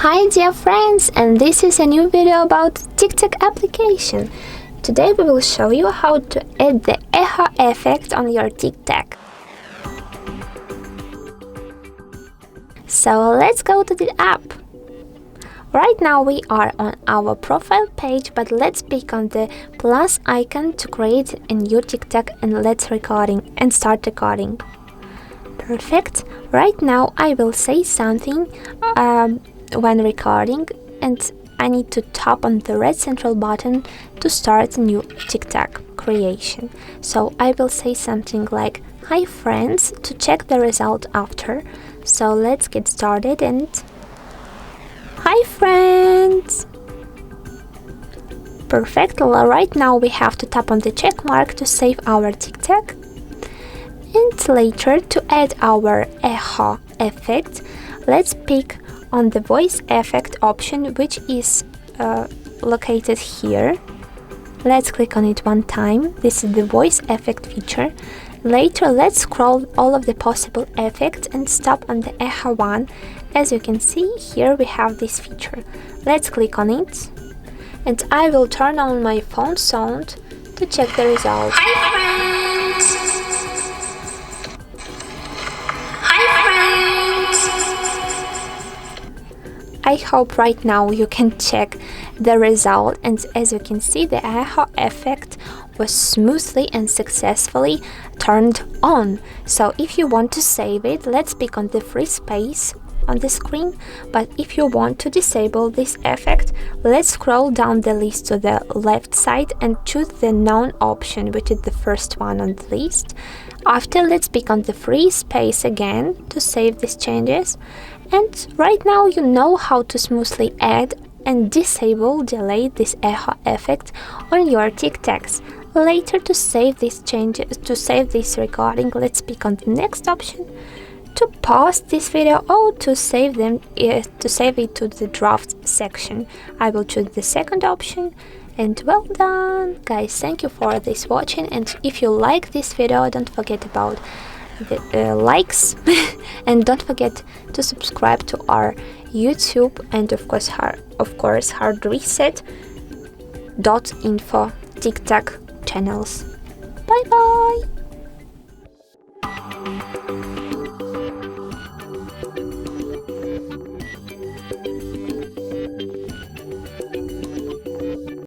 Hi dear friends, and this is a new video about TikTok application. Today we will show you how to add the echo effect on your TikTok. So let's go to the app. Right now we are on our profile page, but let's click on the plus icon to create a new TikTok and let's recording and start recording. Perfect. Right now I will say something when recording, and I need to tap on the red central button to start a new TikTok creation. So I will say something like "Hi friends" to check the result after. So let's get started and hi friends. Perfect. Right now we have to tap on the check mark to save our TikTok, and later to add our echo effect, let's pick on the voice effect option, which is located here. Let's click on it one time. This is the voice effect feature. Later let's scroll all of the possible effects and stop on the echo one. As you can see here we have this feature. Let's click on it and I will turn on my phone sound to check the result. Hi friends! I hope right now you can check the result, and as you can see the echo effect was smoothly and successfully turned on. So if you want to save it, let's pick on the free space on the screen, but if you want to disable this effect, let's scroll down the list to the left side and choose the none option, which is the first one on the list. After, let's pick on the free space again to save these changes. And right now you know how to smoothly add and delete this echo effect on your TikToks. Later, to save these changes, to save this recording, let's pick on the next option to pause this video or to save it to the draft section. I will choose the second option. And well done, guys. Thank you for this watching, and if you like this video, don't forget about the likes and don't forget to subscribe to our YouTube and of course HardReset.Info TikTok channels. Bye bye.